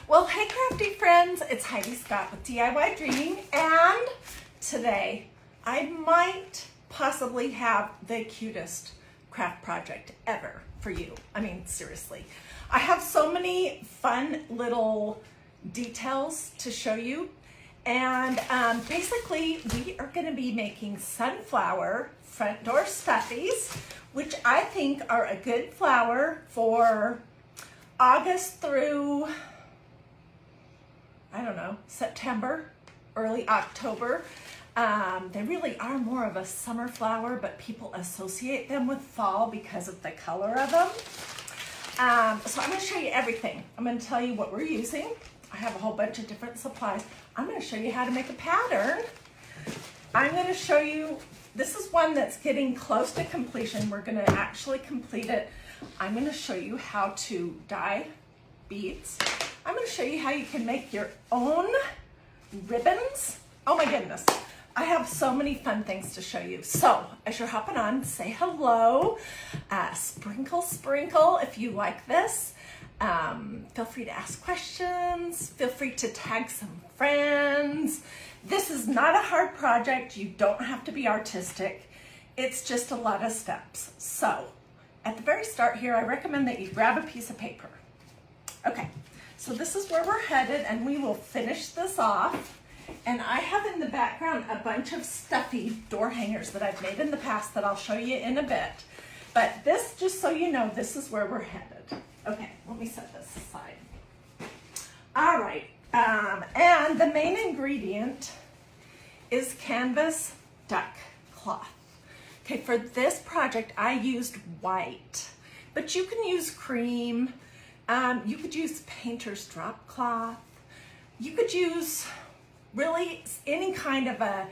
Well, hey crafty friends, it's Hiedi Scott with DiyDreaming, and today I might possibly have the cutest craft project ever for you. I mean, seriously. I have so many fun little details to show you, and basically we are going to be making sunflower front door stuffies, which I think are a good flower for August through, I don't know, September, early October. They really are more of a summer flower, but people associate them with fall because of the color of them. So I'm going to show you everything. I'm going to tell you what we're using. I have a whole bunch of different supplies. I'm going to show you how to make a pattern. I'm going to show you, this is one that's getting close to completion. We're going to actually complete it. I'm going to show you how to dye beads. I'm going to show you how you can make your own ribbons. Oh my goodness. I have so many fun things to show you. So as you're hopping on, say hello. Sprinkle if you like this. Feel free to ask questions. Feel free to tag some friends. This is not a hard project. You don't have to be artistic. It's just a lot of steps. So at the very start here, I recommend that you grab a piece of paper. Okay, so this is where we're headed, and we will finish this off. And I have in the background a bunch of stuffy door hangers that I've made in the past that I'll show you in a bit. But this, just so you know, this is where we're headed. Okay, let me set this aside. All right, and the main ingredient is canvas duck cloth. Okay, for this project, I used white, but you can use cream. You could use painter's drop cloth. You could use really any kind of a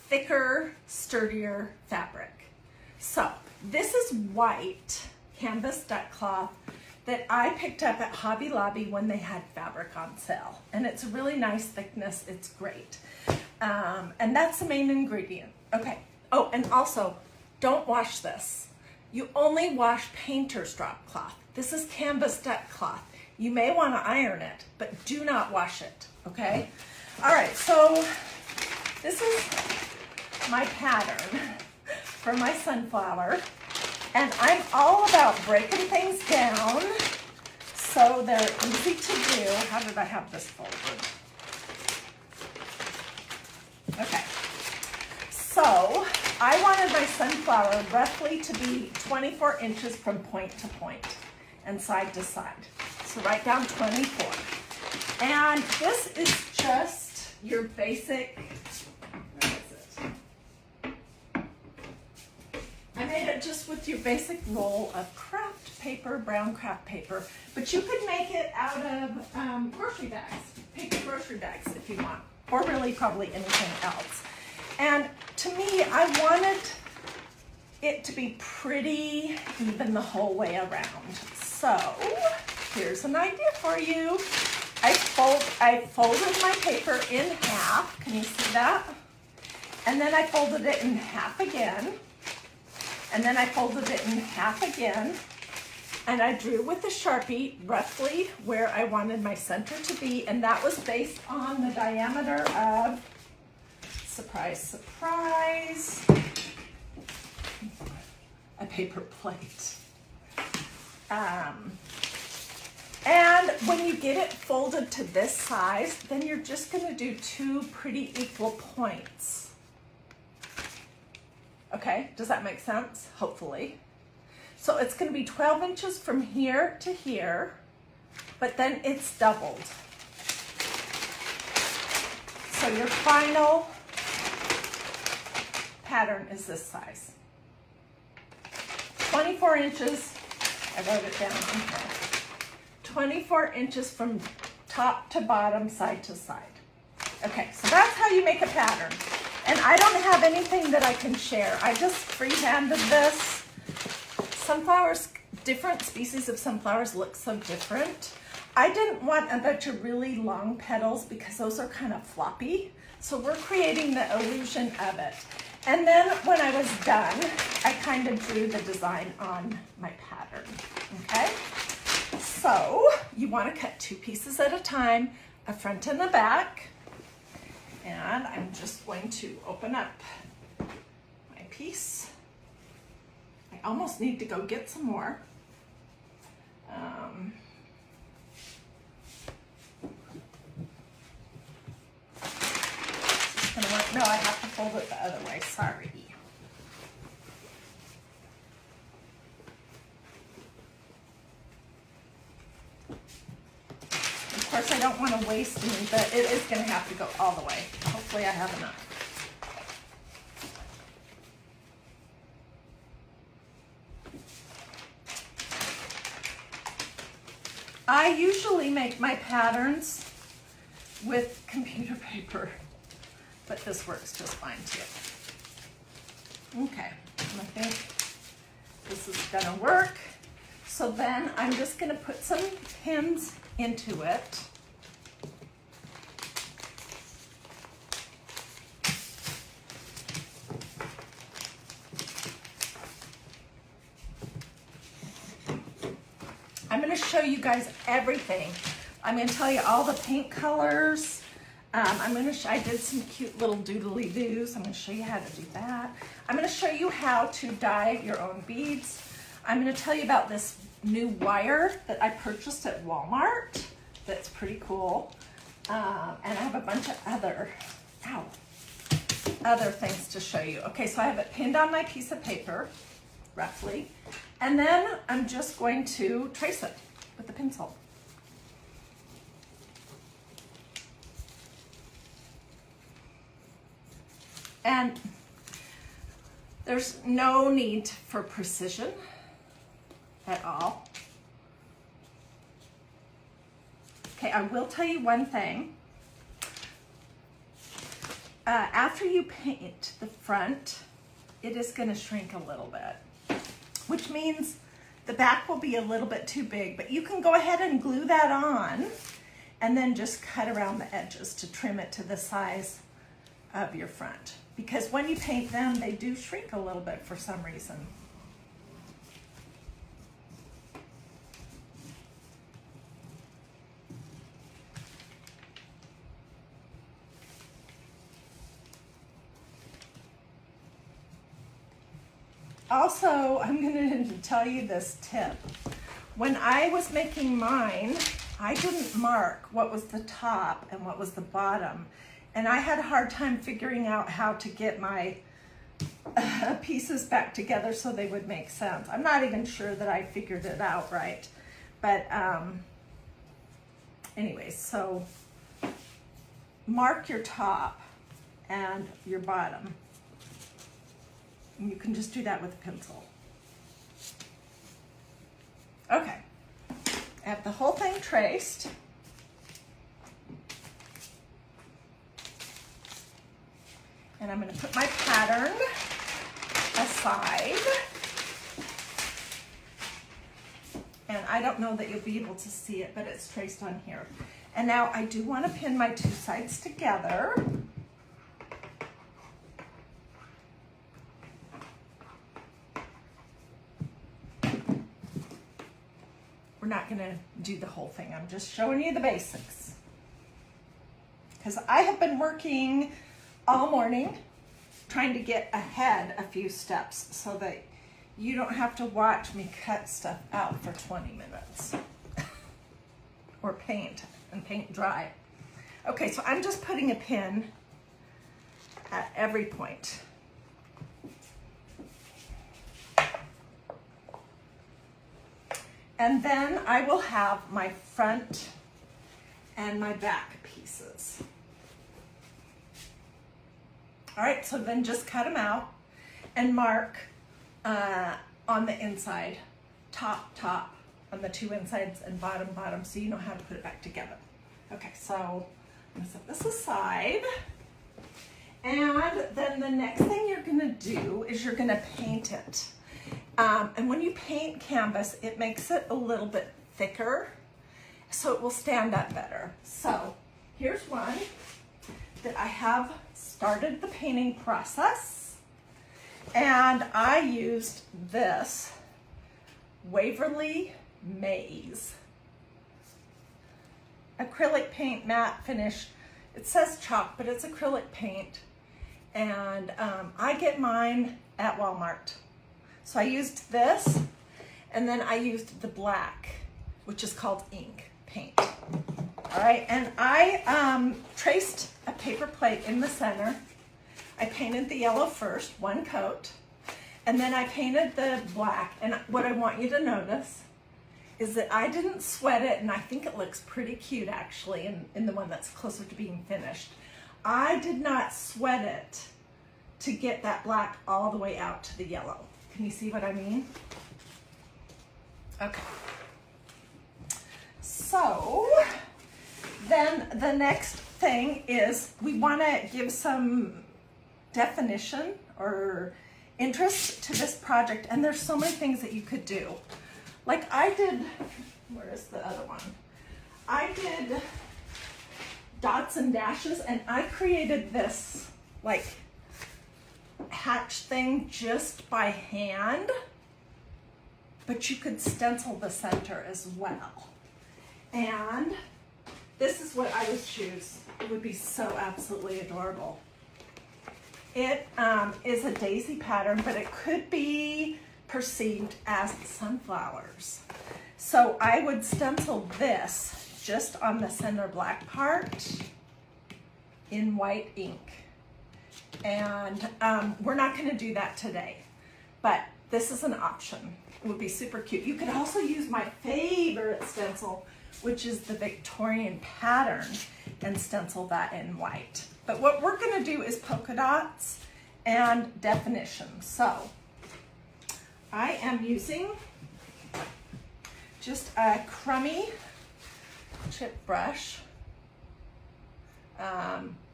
thicker, sturdier fabric. So this is white canvas duck cloth that I picked up at Hobby Lobby when they had fabric on sale. And it's a really nice thickness. It's great. And that's the main ingredient. Okay. Oh, and also, don't wash this. You only wash painter's drop cloth. This is canvas duck cloth. You may want to iron it, but do not wash it, okay? All right, so this is my pattern for my sunflower, and I'm all about breaking things down so they're easy to do. How did I have this folded? Okay, so I wanted my sunflower roughly to be 24 inches from point to point and side to side. So write down 24. And this is just your basic, where is it? I made it just with your basic roll of craft paper, brown craft paper, but you could make it out of grocery bags, paper grocery bags if you want, or really probably anything else. And to me, I wanted it to be pretty even the whole way around. So here's an idea for you. I folded my paper in half. Can you see that? And then I folded it in half again. And then I folded it in half again. And I drew with a Sharpie roughly where I wanted my center to be. And that was based on the diameter of, surprise, surprise, a paper plate. And when you get it folded to this size, then you're just going to do two pretty equal points. Okay, does that make sense? Hopefully. So it's going to be 12 inches from here to here, but then it's doubled. So your final pattern is this size. 24 inches, I wrote it down in here. 24 inches from top to bottom, side to side. Okay, so that's how you make a pattern. And I don't have anything that I can share. I just freehanded this. Sunflowers, different species of sunflowers look so different. I didn't want a bunch of really long petals because those are kind of floppy. So we're creating the illusion of it. And then when I was done, I kind of drew the design on my pattern, okay? So you want to cut 2 pieces at a time, a front and a back. And I'm just going to open up my piece. I almost need to go get some more. Is this gonna work? No, I have to fold it the other way, sorry. Of course, I don't want to waste any, but it is going to have to go all the way. Hopefully I have enough. I usually make my patterns with computer paper, but this works just fine too. Okay, I think this is going to work. So then I'm just going to put some pins into it. I'm going to show you guys everything. I'm going to tell you all the paint colors. I did some cute little doodly doos. I'm going to show you how to do that. I'm going to show you how to dye your own beads. I'm going to tell you about this new wire that I purchased at Walmart. That's pretty cool. And I have a bunch of other things to show you. Okay, so I have it pinned on my piece of paper, roughly. And then I'm just going to trace it with a pencil. And there's no need for precision at all. Okay, I will tell you one thing. After you paint the front, it is going to shrink a little bit, which means the back will be a little bit too big, but you can go ahead and glue that on and then just cut around the edges to trim it to the size of your front. Because when you paint them, they do shrink a little bit for some reason. Also, I'm going to tell you this tip. When I was making mine, I didn't mark what was the top and what was the bottom. And I had a hard time figuring out how to get my pieces back together so they would make sense. I'm not even sure that I figured it out right. But anyways, so mark your top and your bottom. And you can just do that with a pencil. Okay, I have the whole thing traced. And I'm going to put my pattern aside. And I don't know that you'll be able to see it, but it's traced on here. And now I do want to pin my 2 sides together. We're not going to do the whole thing. I'm just showing you the basics. Because I have been working all morning trying to get ahead a few steps so that you don't have to watch me cut stuff out for 20 minutes or paint and paint dry. Okay, so I'm just putting a pin at every point. And then I will have my front and my back pieces. All right, so then just cut them out and mark on the inside, top, on the 2 insides and bottom, so you know how to put it back together. Okay, so I'm gonna set this aside. And then the next thing you're gonna do is you're gonna paint it. And when you paint canvas, it makes it a little bit thicker, so it will stand up better. So here's one that I have started the painting process, and I used this Waverly Maze acrylic paint matte finish. It says chalk, but it's acrylic paint. And I get mine at Walmart. So I used this, and then I used the black, which is called ink paint. All right, and I traced a paper plate in the center. I painted the yellow first, one coat, and then I painted the black. And what I want you to notice is that I didn't sweat it, and I think it looks pretty cute actually in the one that's closer to being finished. I did not sweat it to get that black all the way out to the yellow. Can you see what I mean? Okay. So then the next thing is we want to give some definition or interest to this project, and there's so many things that you could do. Like I did, where is the other one? I did dots and dashes, and I created this like hatch thing just by hand, but you could stencil the center as well. And this is what I would choose. It would be so absolutely adorable. It is a daisy pattern, but it could be perceived as sunflowers. So I would stencil this just on the center black part in white ink. And we're not gonna do that today, but this is an option. It would be super cute. You could also use my favorite stencil, which is the Victorian pattern, and stencil that in white. But what we're gonna do is polka dots and definition. So I am using just a crummy chip brush.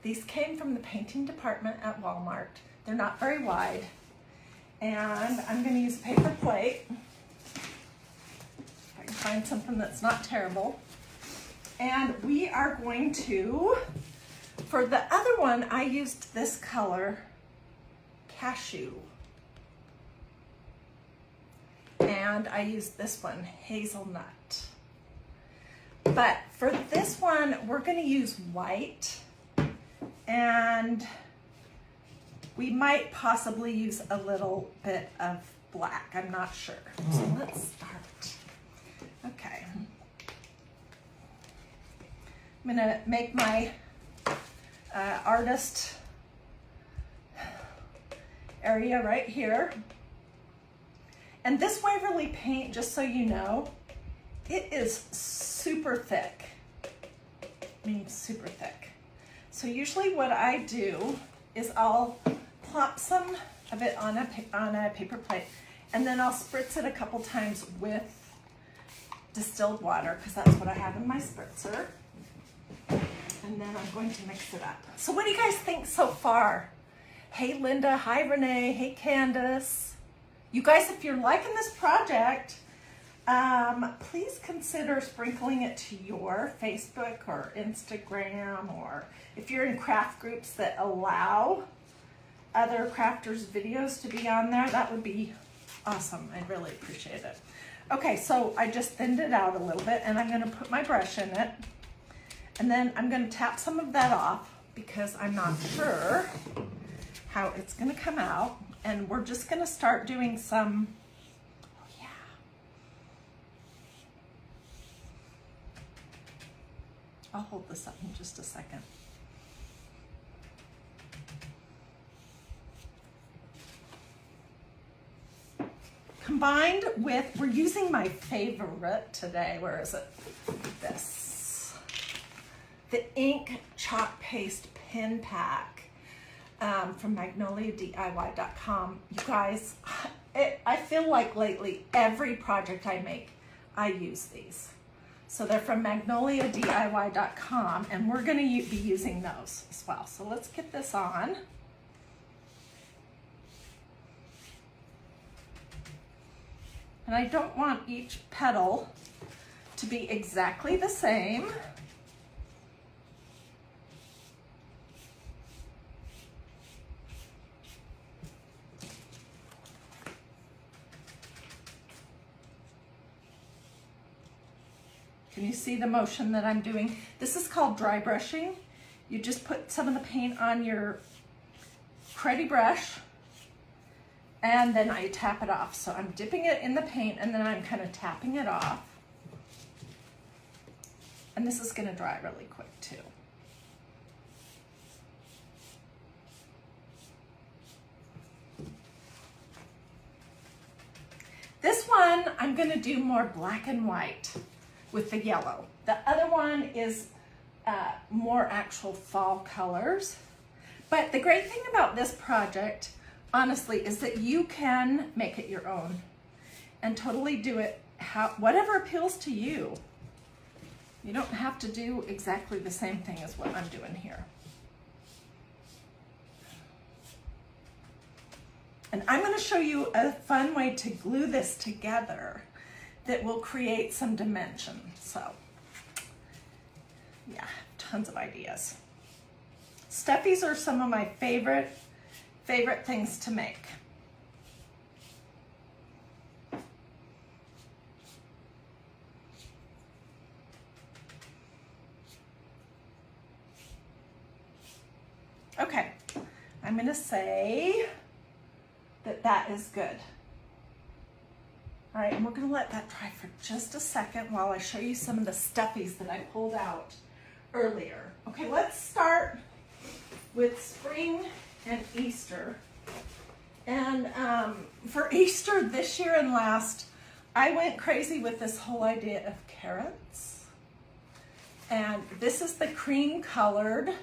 These came from the painting department at Walmart. They're not very wide. And I'm gonna use a paper plate. If I can find something that's not terrible. And we are going to, for the other one, I used this color, Cashew. And I used this one, Hazelnut. But for this one, we're gonna use white, and we might possibly use a little bit of black, I'm not sure. So let's start. Okay. I'm gonna make my artist area right here. And this Waverly paint, just so you know, it is super thick. I mean, super thick. So usually what I do is I'll plop some of it on a paper plate, and then I'll spritz it a couple times with distilled water, because that's what I have in my spritzer. And then I'm going to mix it up. So what do you guys think so far? Hey Linda, hi Renee, hey Candace. You guys, if you're liking this project, please consider sprinkling it to your Facebook or Instagram, or if you're in craft groups that allow other crafters' videos to be on there, that would be awesome. I'd really appreciate it. Okay, so I just thinned it out a little bit, and I'm gonna put my brush in it, and then I'm gonna tap some of that off because I'm not sure how it's gonna come out. And we're just gonna start doing some, oh yeah. I'll hold this up in just a second. Combined with, we're using my favorite today, where is it? This. The ink chalk paste pin pack. From magnoliadiy.com. You guys, I feel like lately every project I make, I use these. So they're from magnoliadiy.com, and we're going to be using those as well. So let's get this on. And I don't want each petal to be exactly the same. Can you see the motion that I'm doing. This is called dry brushing. You just put some of the paint on your cruddy brush and then I tap it off. So I'm dipping it in the paint and then I'm kind of tapping it off. And this is gonna dry really quick too. This one, I'm gonna do more black and white with the yellow. The other one is more actual fall colors. But the great thing about this project, honestly, is that you can make it your own and totally do it whatever appeals to you. You don't have to do exactly the same thing as what I'm doing here. And I'm going to show you a fun way to glue this together that will create some dimension. So, yeah, tons of ideas. Stuffies are some of my favorite things to make. Okay, I'm going to say that is good. All right, and we're gonna let that dry for just a second while I show you some of the stuffies that I pulled out earlier. Okay, let's start with spring and Easter. And for Easter this year and last, I went crazy with this whole idea of carrots. And this is the cream colored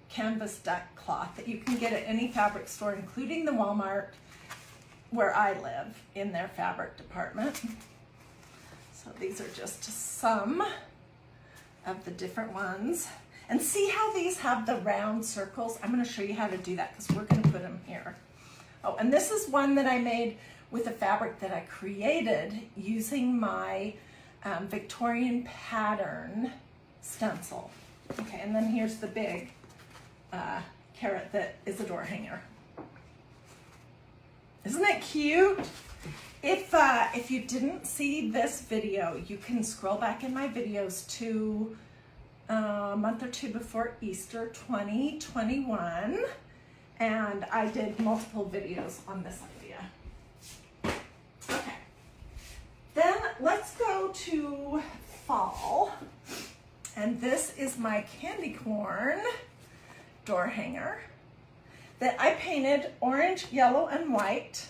canvas duck cloth that you can get at any fabric store, including the Walmart where I live, in their fabric department. So these are just some of the different ones. And see how these have the round circles? I'm going to show you how to do that because we're going to put them here. Oh, and this is one that I made with a fabric that I created using my Victorian pattern stencil. Okay, and then here's the big carrot that is a door hanger. Isn't it cute? If you didn't see this video, you can scroll back in my videos to a month or two before Easter 2021, and I did multiple videos on this idea. Okay, then let's go to fall, and this is my candy corn door hanger that I painted orange, yellow, and white,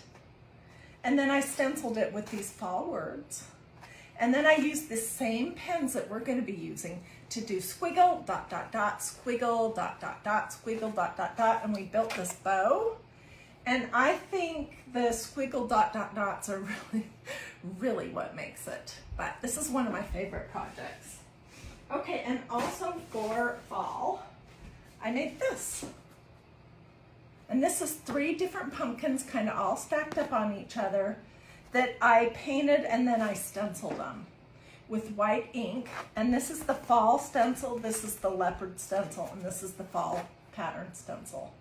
and then I stenciled it with these fall words. And then I used the same pens that we're going to be using to do squiggle, dot, dot, dot, squiggle, dot, dot, dot, squiggle, dot, dot, dot, and we built this bow. And I think the squiggle, dot, dot, dots are really what makes it. But this is one of my favorite projects. Okay, and also for fall, I made this. And this is 3 different pumpkins kind of all stacked up on each other that I painted and then I stenciled them with white ink. And this is the fall stencil, this is the leopard stencil, and this is the fall pattern stencil.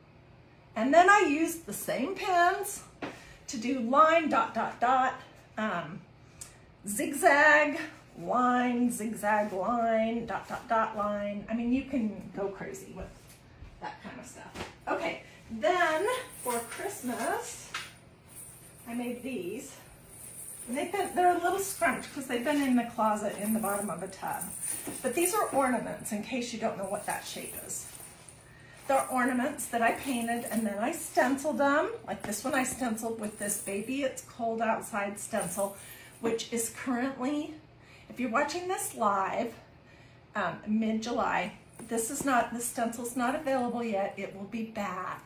And then I used the same pens to do line, dot, dot, dot, zigzag, line, zigzag, line, dot, dot, dot, line. I mean, you can go crazy with that kind of stuff. Okay, then for Christmas, I made these. And they're a little scrunched because they've been in the closet in the bottom of a tub. But these are ornaments, in case you don't know what that shape is. They're ornaments that I painted and then I stenciled them. Like this one I stenciled with this Baby It's Cold Outside stencil, which is currently, if you're watching this live, mid-July, the stencil's not available yet. It will be back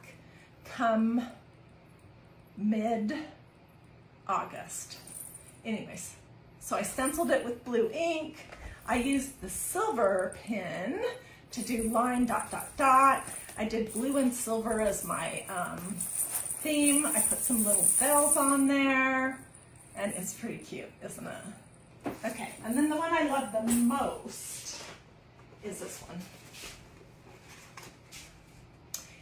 come mid-August. Anyways, so I stenciled it with blue ink. I used the silver pen to do line, dot, dot, dot. I did blue and silver as my theme. I put some little bells on there, and it's pretty cute, isn't it? Okay, and then the one I love the most is this one.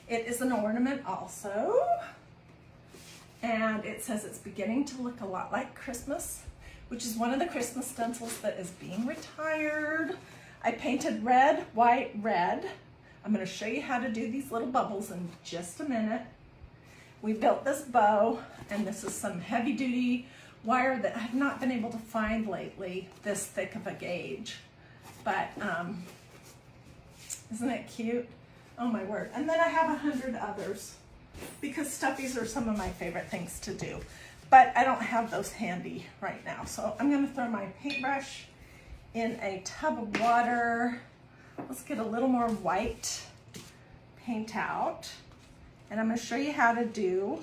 It is an ornament also, and it says it's beginning to look a lot like Christmas which is one of the Christmas stencils that is being retired. I painted red, white, red. I'm going to show you how to do these little bubbles in just a minute. We built this bow, and this is some heavy duty wire that I've not been able to find lately, this thick of a gauge. But isn't it cute? Oh my word. And then I have 100 others because stuffies are some of my favorite things to do. But I don't have those handy right now. So I'm going to throw my paintbrush in a tub of water. Let's get a little more white paint out. And I'm going to show you how to do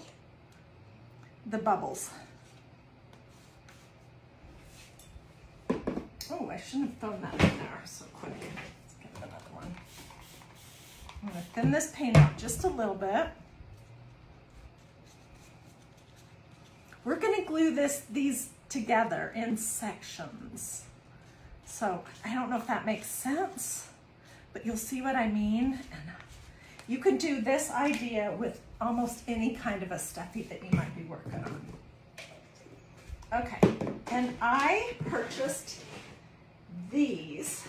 the bubbles. Oh, I shouldn't have thrown that in there so quick. Let's get another one. I'm going to thin this paint out just a little bit. We're going to glue these together in sections. So I don't know if that makes sense, but you'll see what I mean. And you can do this idea with almost any kind of a stuffy that you might be working on. Okay, and I purchased these,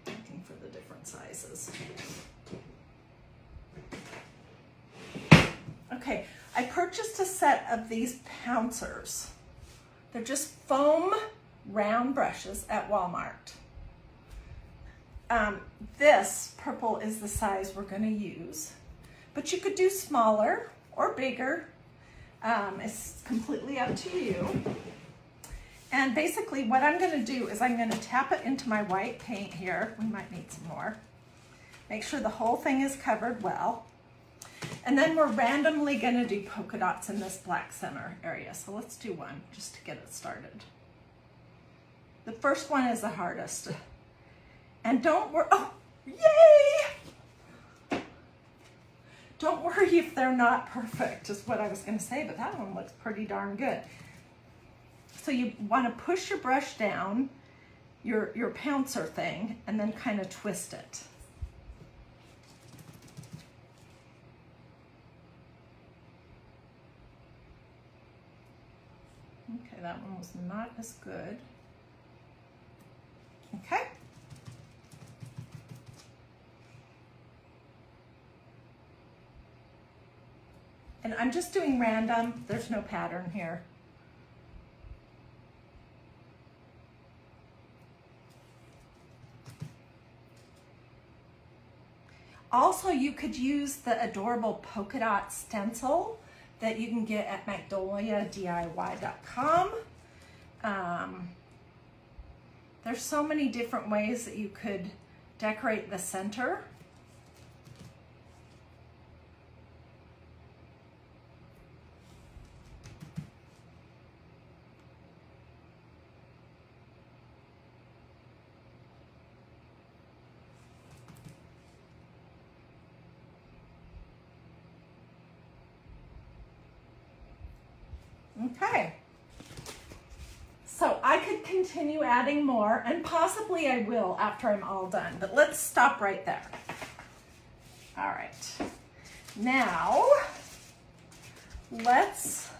looking for the different sizes. Okay, I purchased a set of these pouncers. They're just foam round brushes at Walmart. This purple is the size we're going to use, but you could do smaller or bigger. It's completely up to you. And basically what I'm going to do is I'm going to tap it into my white paint here. We might need some more. Make sure the whole thing is covered well. And then we're randomly going to do polka dots in this black center area. So let's do one just to get it started. The first one is the hardest. And don't worry, oh, yay! Don't worry if they're not perfect, is what I was going to say, but that one looks pretty darn good. So you want to push your brush down, your pouncer thing, and then kind of twist it. Okay, that one was not as good. Okay. And I'm just doing random. There's no pattern here. Also, you could use the adorable polka dot stencil that you can get at magnoliadiy.com. There's so many different ways that you could decorate the center. Okay, so I could continue adding more, and possibly I will after I'm all done, but let's stop right there. All right, now let's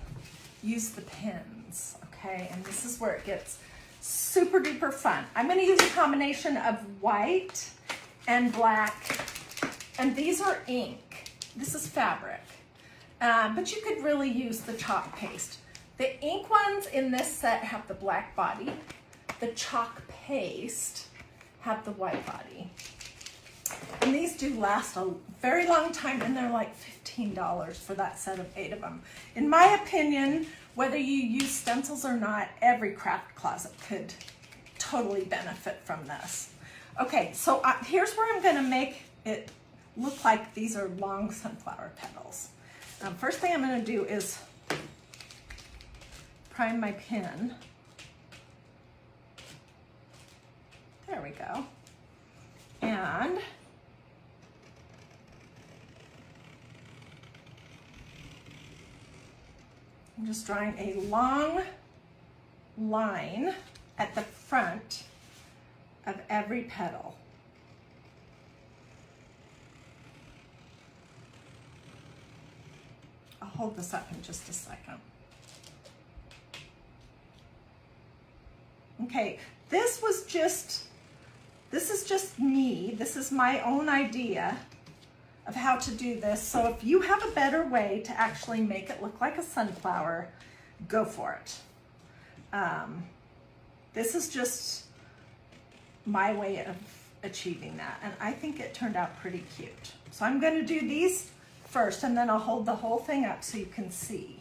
use the pins, okay? And this is where it gets super duper fun. I'm gonna use a combination of white and black, and these are ink. This is fabric, but you could really use the chalk paste. The ink ones in this set have the black body. The chalk paste have the white body. And these do last a very long time, and they're like $15 for that set of 8 of them. In my opinion, whether you use stencils or not, every craft closet could totally benefit from this. Okay, so here's where I'm gonna make it look like these are long sunflower petals. First thing I'm gonna do is prime my pin. There we go. And I'm just drawing a long line at the front of every petal. I'll hold this up in just a second. Okay, this is just me. This is my own idea of how to do this. So if you have a better way to actually make it look like a sunflower, go for it. This is just my way of achieving that, and I think it turned out pretty cute. So I'm going to do these first, and then I'll hold the whole thing up so you can see.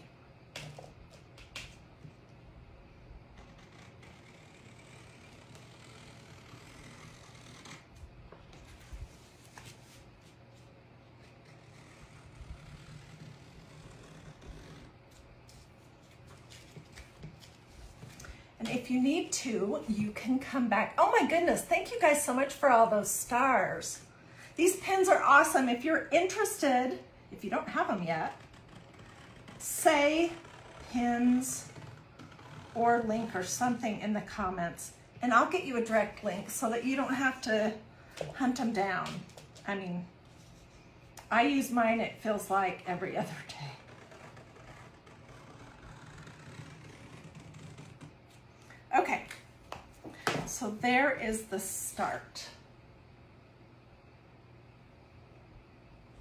And if you need to, you can come back. Oh my goodness, thank you guys so much for all those stars. These pins are awesome. If you're interested, if you don't have them yet, say pins or link or something in the comments, and I'll get you a direct link so that you don't have to hunt them down. I mean, I use mine, it feels like every other day. Okay, so there is the start.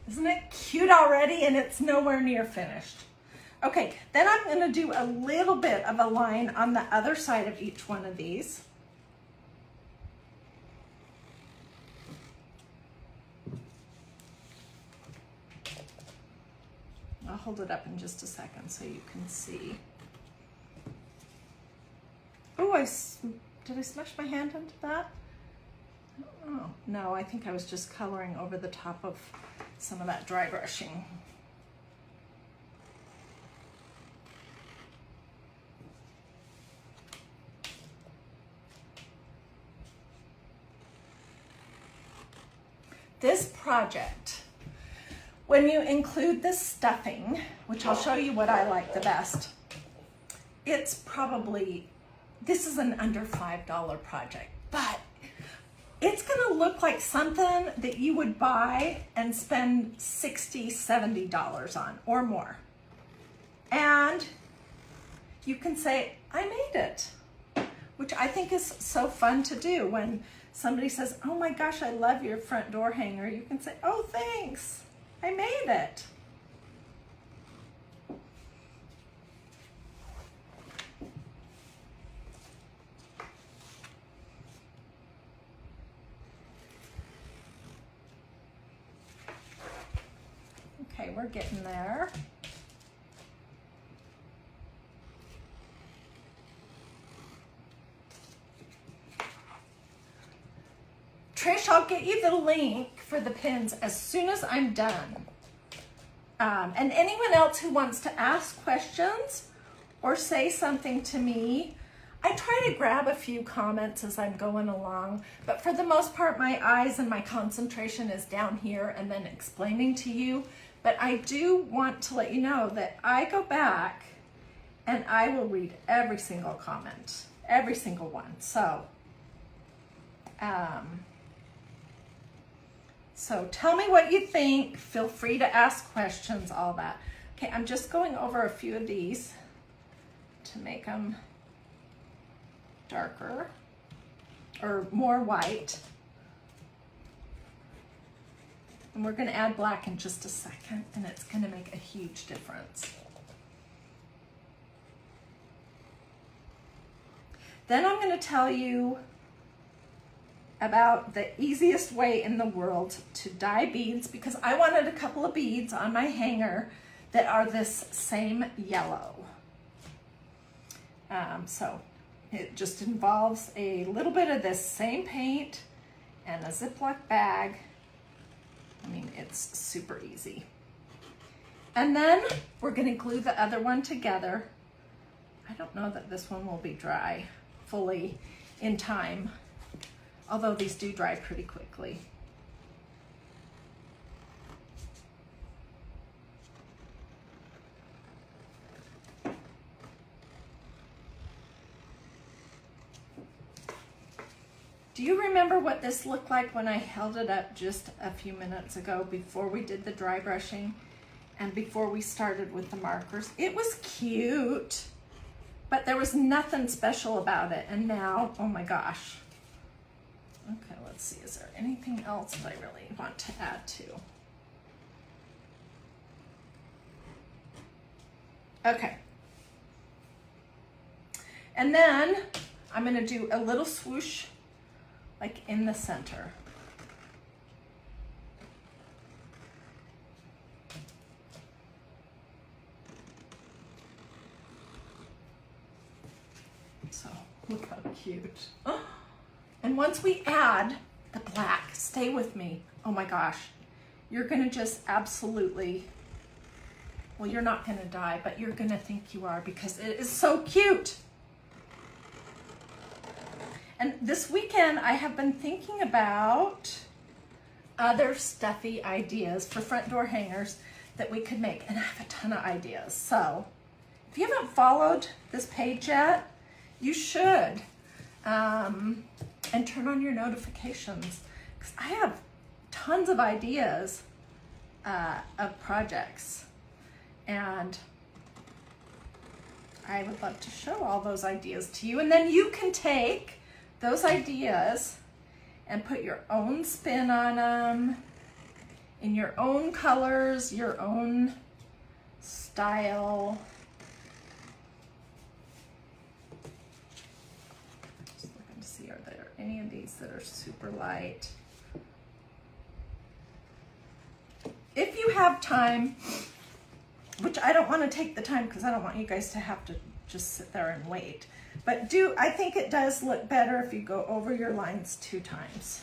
Isn't it cute already? And it's nowhere near finished. Okay, then I'm going to do a little bit of a line on the other side of each one of these. I'll hold it up in just a second so you can see. Oh, did I smash my hand into that? Oh, no, I think I was just coloring over the top of some of that dry brushing. This project, when you include the stuffing, which I'll show you what I like the best, it's probably, this is an under $5 project, but it's gonna look like something that you would buy and spend $60, $70 on or more. And you can say, I made it, which I think is so fun to do. When somebody says, oh my gosh, I love your front door hanger, you can say, oh, thanks, I made it. Okay, we're getting there. Trish, I'll get you the link for the pins as soon as I'm done. And anyone else who wants to ask questions or say something to me, I try to grab a few comments as I'm going along, but for the most part, my eyes and my concentration is down here and then explaining to you. But I do want to let you know that I go back and I will read every single comment, every single one. So tell me what you think. Feel free to ask questions, all that. Okay, I'm just going over a few of these to make them darker or more white. And we're going to add black in just a second, and it's going to make a huge difference. Then I'm going to tell you about the easiest way in the world to dye beads, because I wanted a couple of beads on my hanger that are this same yellow. So it just involves a little bit of this same paint and a Ziploc bag. I mean, it's super easy. And then we're going to glue the other one together. I don't know that this one will be dry fully in time, although these do dry pretty quickly. Do you remember what this looked like when I held it up just a few minutes ago before we did the dry brushing and before we started with the markers? It was cute. but there was nothing special about it. And now, oh my gosh. Okay, let's see, is there anything else that I really want to add to? Okay. And then I'm gonna do a little swoosh like in the center. So look how cute. And once we add the black, stay with me. Oh my gosh, you're gonna just absolutely, well, you're not gonna die, but you're gonna think you are because it is so cute. And this weekend I have been thinking about other stuffy ideas for front door hangers that we could make, and I have a ton of ideas. So if you haven't followed this page yet, you should. And turn on your notifications because I have tons of ideas of projects, and I would love to show all those ideas to you. And then you can take those ideas and put your own spin on them in your own colors, your own style. Are there any of these that are super light? If you have time, which I don't want to take the time because I don't want you guys to have to just sit there and wait, but I think it does look better if you go over your lines 2 times.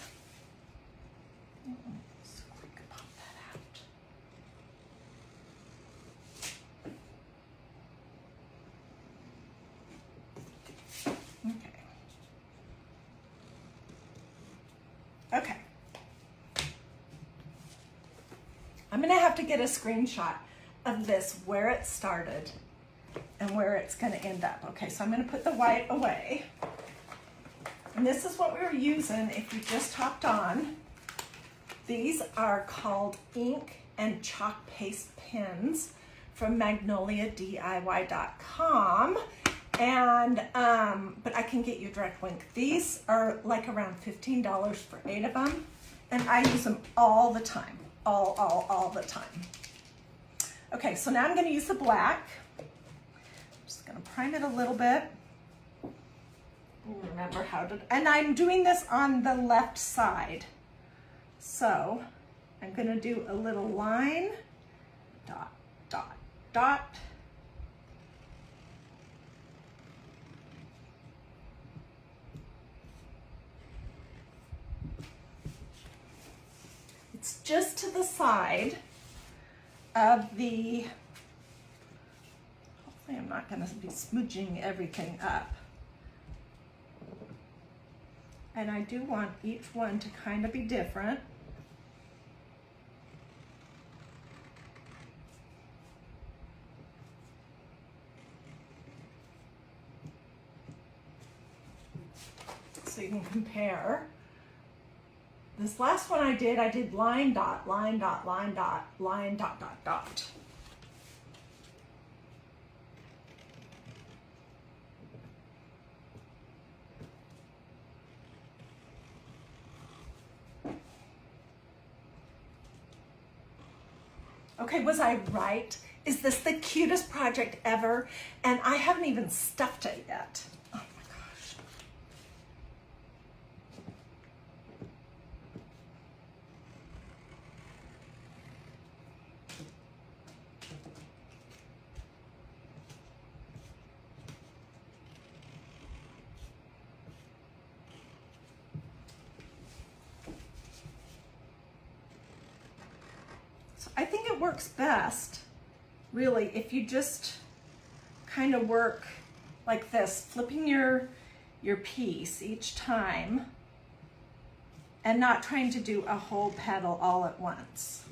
So we can pop that out. Okay. Okay. I'm gonna have to get a screenshot of this, where it started and where it's gonna end up. Okay, so I'm gonna put the white away. And this is what we were using if you just hopped on. These are called ink and chalk paste pens from magnoliadiy.com. And, but I can get you direct link. These are like around $15 for 8 of them. And I use them all the time, all the time. Okay, so now I'm gonna use the black. I'm just gonna prime it a little bit. Remember how to, and I'm doing this on the left side. So I'm gonna do a little line, dot, dot, dot. It's just to the side of the, hopefully I'm not going to be smudging everything up. And I do want each one to kind of be different. So you can compare. This last one I did line, dot, line, dot, line, dot, line, dot, dot, dot. Okay, was I right? Is this the cutest project ever? And I haven't even stuffed it yet. Oh my gosh. I think it works best, really, if you just kind of work like this, flipping your piece each time and not trying to do a whole petal all at once.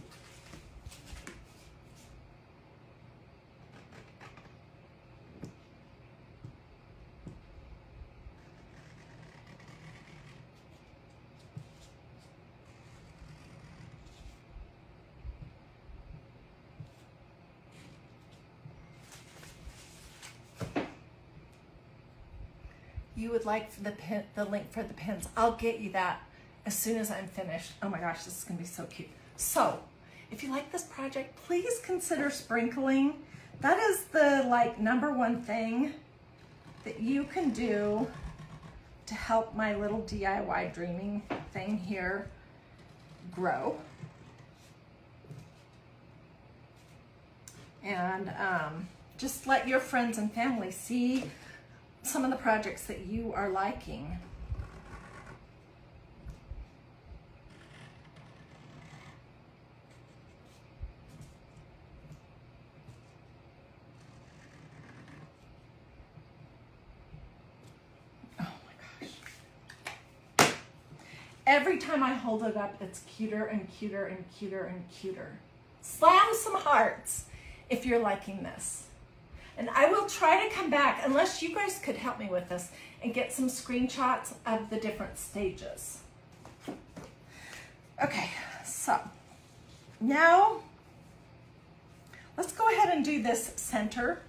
you would like the link for the pins, I'll get you that as soon as I'm finished. Oh my gosh, this is gonna be so cute. So if you like this project, please consider sprinkling. That is the #1 thing that you can do to help my little DIY dreaming thing here grow. And just let your friends and family see some of the projects that you are liking. Every time I hold it up, it's cuter and cuter and cuter and cuter. Slam some hearts if you're liking this. And I will try to come back, unless you guys could help me with this, and get some screenshots of the different stages. Okay, so now let's go ahead and do this center.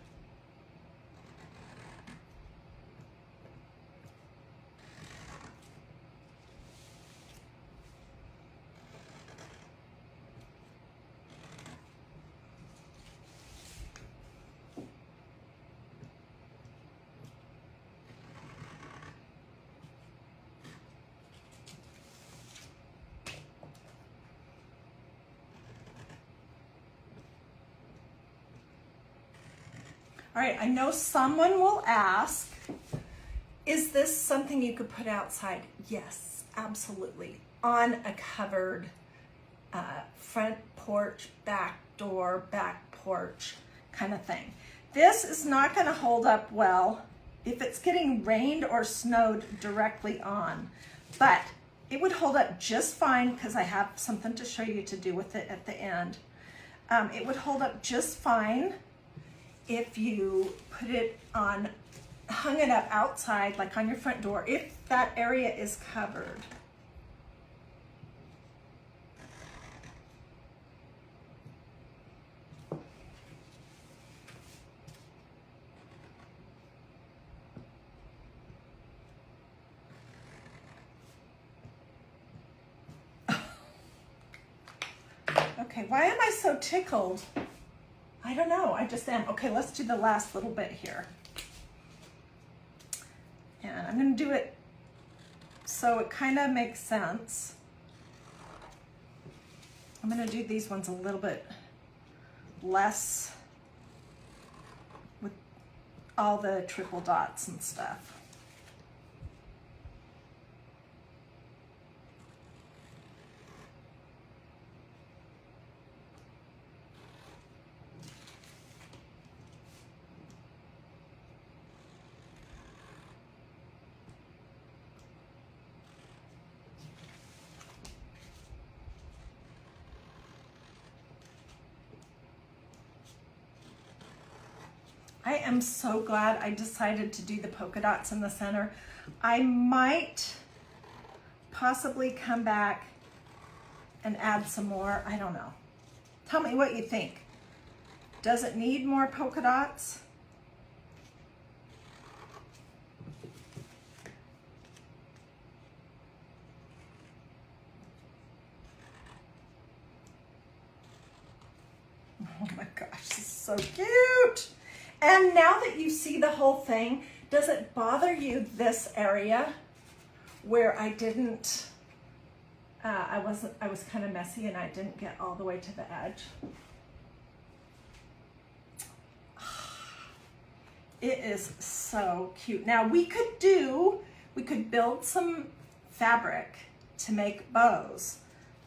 All right, I know someone will ask, is this something you could put outside? Yes, absolutely. On a covered front porch, back door, back porch kind of thing. This is not gonna hold up well if it's getting rained or snowed directly on, but it would hold up just fine because I have something to show you to do with it at the end. It would hold up just fine if you put it on, hung it up outside, like on your front door, if that area is covered. Okay, why am I so tickled? I don't know, I just am. Okay, let's do the last little bit here. And I'm gonna do it so it kind of makes sense. I'm gonna do these ones a little bit less with all the triple dots and stuff. I am so glad I decided to do the polka dots in the center. I might possibly come back and add some more. I don't know. Tell me what you think. Does it need more polka dots? Oh my gosh, this is so cute. And now that you see the whole thing, does it bother you this area where I didn't, I was kind of messy and I didn't get all the way to the edge? It is so cute. Now we could build some fabric to make bows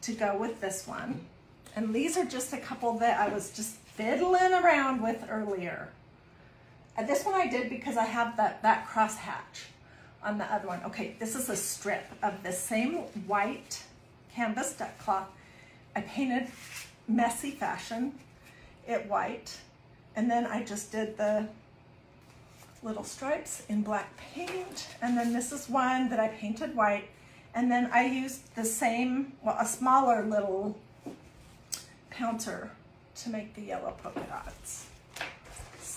to go with this one. And these are just a couple that I was just fiddling around with earlier. And this one I did because I have that cross hatch on the other one. Okay, this is a strip of the same white canvas duck cloth. I painted messy fashion it white, and then I just did the little stripes in black paint, and then this is one that I painted white, and then I used the same, well, a smaller little pouncer to make the yellow polka dots.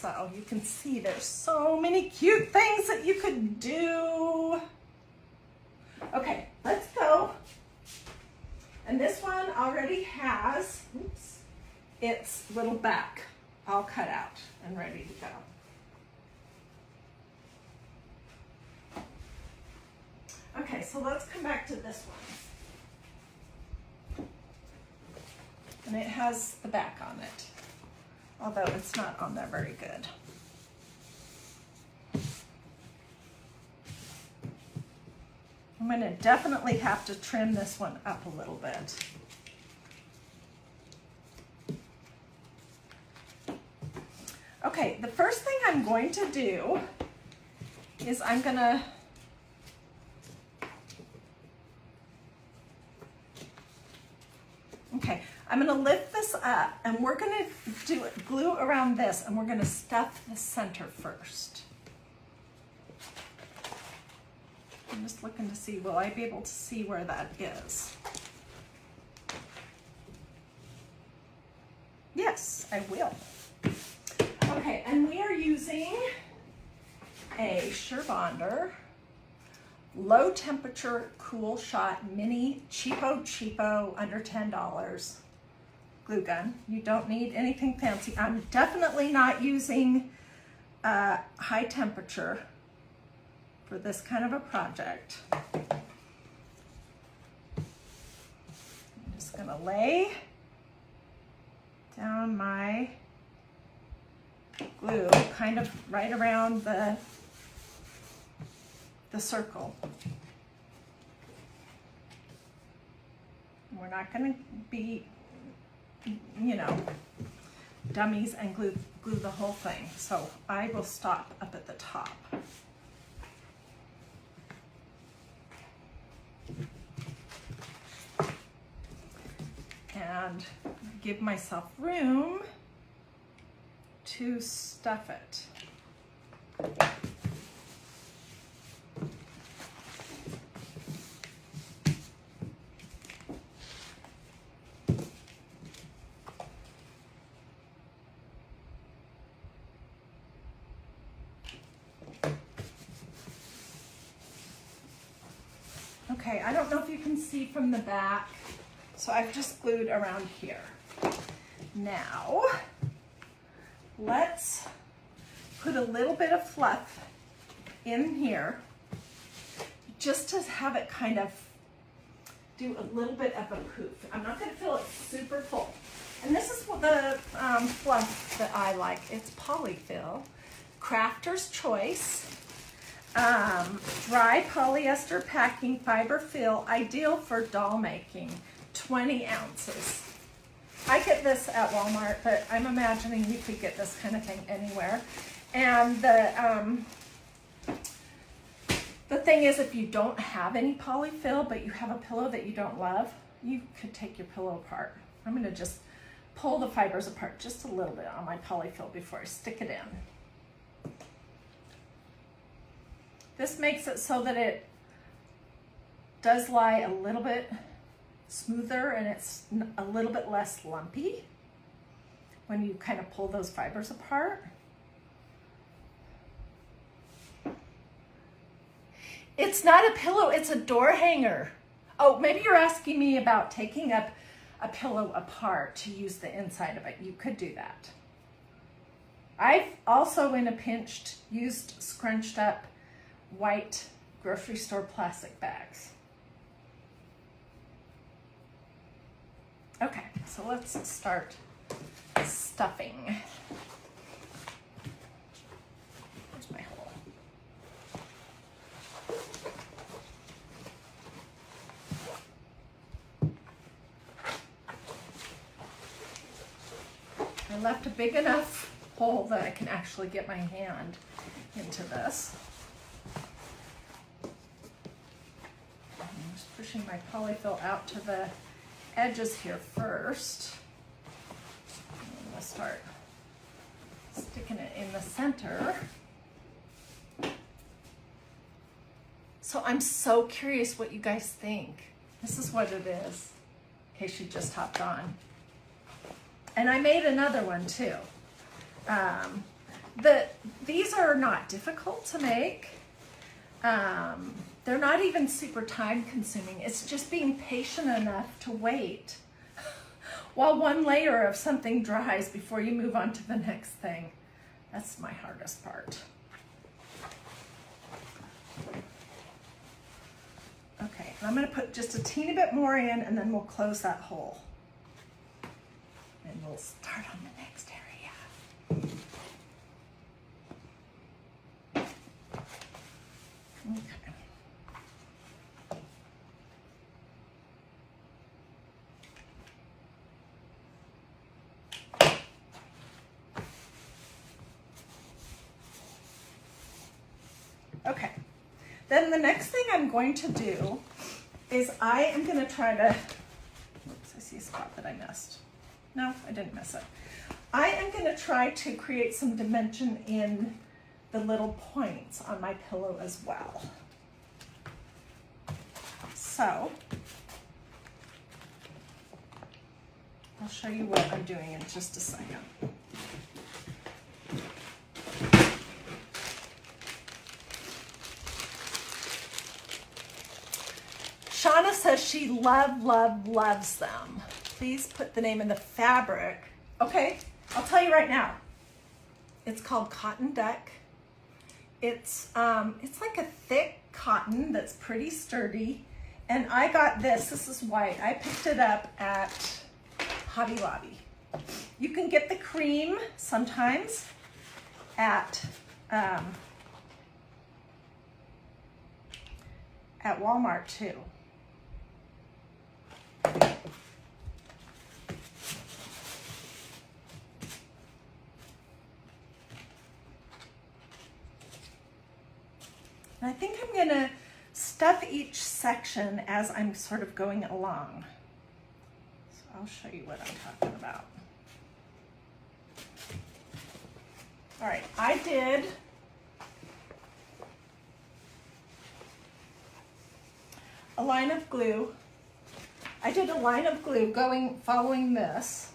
So you can see there's so many cute things that you could do. Okay, let's go. And this one already has, oops, its little back all cut out and ready to go. Okay, so let's come back to this one. And it has the back on it, although it's not on there very good. I'm going to definitely have to trim this one up a little bit. Okay, the first thing I'm going to do is I'm going to lift this up, and we're going to do glue around this, and we're going to stuff the center first. I'm just looking to see, will I be able to see where that is? Yes, I will. Okay, and we are using a Surebonder low temperature cool shot mini cheapo under $10 glue gun. You don't need anything fancy. I'm definitely not using high temperature for this kind of a project. I'm just gonna lay down my glue kind of right around the circle. We're not going to be, you know, dummies and glue the whole thing. So I will stop up at the top. And give myself room to stuff it. Okay, I don't know if you can see from the back, so I've just glued around here. Now, let's put a little bit of fluff in here just to have it kind of do a little bit of a poof. I'm not going to fill it super full. And this is what the fluff that I like. It's polyfill, Crafter's Choice, dry polyester packing fiber fill, ideal for doll making, 20 ounces. I get this at Walmart, but I'm imagining you could get this kind of thing anywhere. And the thing is, if you don't have any polyfill, but you have a pillow that you don't love, you could take your pillow apart. I'm going to just pull the fibers apart just a little bit on my polyfill before I stick it in. This makes it so that it does lie a little bit smoother and it's a little bit less lumpy when you kind of pull those fibers apart. It's not a pillow, it's a door hanger. Oh, maybe you're asking me about taking up a pillow apart to use the inside of it. You could do that. I've also, in a pinch, used scrunched up white grocery store plastic bags. Okay, so let's start stuffing. Where's my hole? I left a big enough hole that I can actually get my hand into this. I'm just pushing my polyfill out to the edges here first. I'm going to start sticking it in the center. So I'm so curious what you guys think. This is what it is, in case you just hopped on. And I made another one too. These are not difficult to make. They're not even super time consuming. It's just being patient enough to wait while one layer of something dries before you move on to the next thing. That's my hardest part. Okay, and I'm going to put just a teeny bit more in, and then we'll close that hole. And we'll start on the next area. Okay. Okay, then the next thing I'm going to do is I am going to try to, oops, I see a spot that I missed. No, I didn't miss it. I am going to try to create some dimension in the little points on my pillow as well. So, I'll show you what I'm doing in just a second. Shauna says she loves them. Please put the name in the fabric. Okay, I'll tell you right now. It's called Cotton Duck. It's like a thick cotton that's pretty sturdy. And I got this. This is white. I picked it up at Hobby Lobby. You can get the cream sometimes at Walmart too. And I think I'm going to stuff each section as I'm sort of going along. So I'll show you what I'm talking about. All right, I did a line of glue. I did a line of glue following this,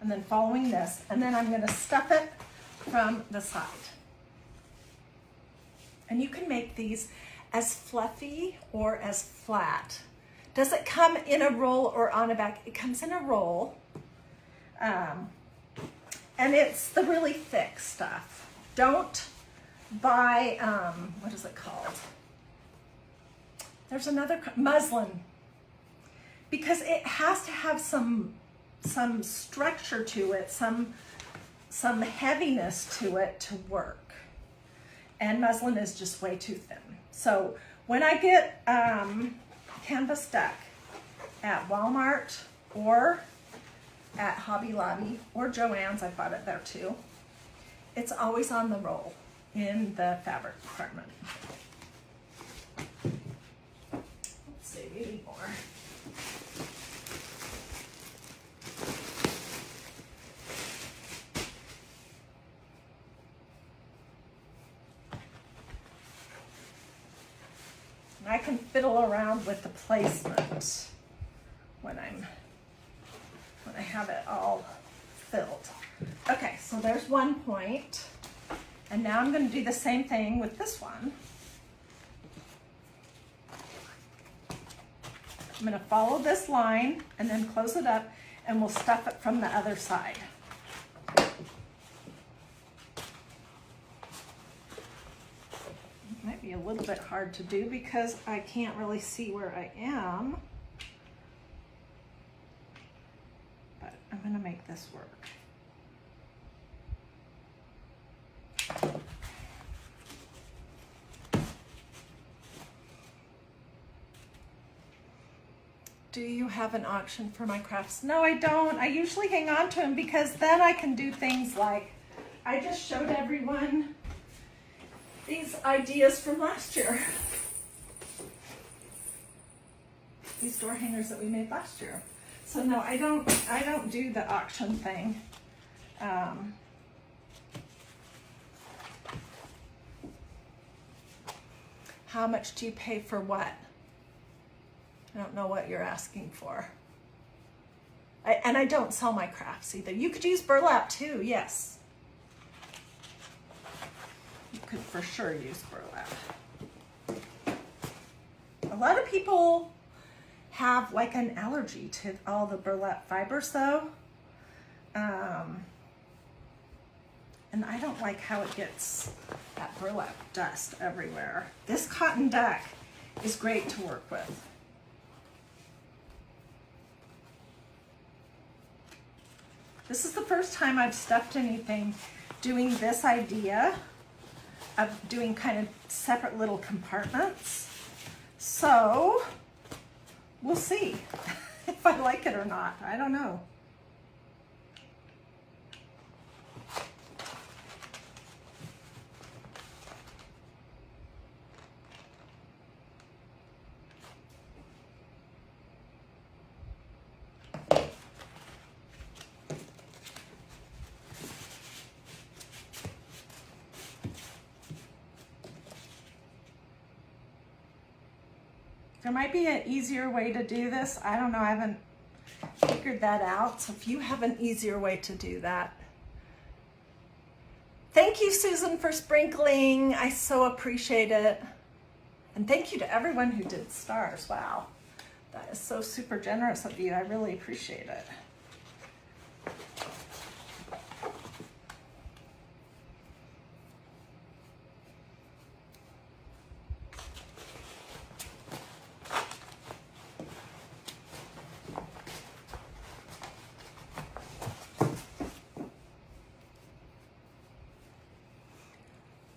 and then following this, and then I'm going to stuff it from the side. And you can make these as fluffy or as flat. Does it come in a roll or on a bag? It comes in a roll. And it's the really thick stuff. Don't buy, what is it called? There's another, muslin. Because it has to have some structure to it, some heaviness to it to work. And muslin is just way too thin. So when I get canvas duck at Walmart or at Hobby Lobby or Joann's, I bought it there too, it's always on the roll in the fabric department. Let's see, we need more. I can fiddle around with the placement when I have it all filled. Okay, so there's one point, and now I'm going to do the same thing with this one. I'm going to follow this line and then close it up, and we'll stuff it from the other side. Might be a little bit hard to do because I can't really see where I am, but I'm going to make this work. Do you have an auction for my crafts? No, I don't. I usually hang on to them because then I can do things like I just showed everyone these ideas from last year. These door hangers that we made last year. So no, I don't do the auction thing. How much do you pay for what? I don't know what you're asking for. And I don't sell my crafts either. You could use burlap too, yes. you could for sure use burlap. A lot of people have like an allergy to all the burlap fibers though. And I don't like how it gets that burlap dust everywhere. This cotton duck is great to work with. This is the first time I've stuffed anything doing this idea of doing kind of separate little compartments. So we'll see if I like it or not. I don't know. There might be an easier way to do this. I don't know, I haven't figured that out. So if you have an easier way to do that. Thank you, Susan, for sprinkling. I so appreciate it. And thank you to everyone who did stars. Wow, that is so super generous of you. I really appreciate it.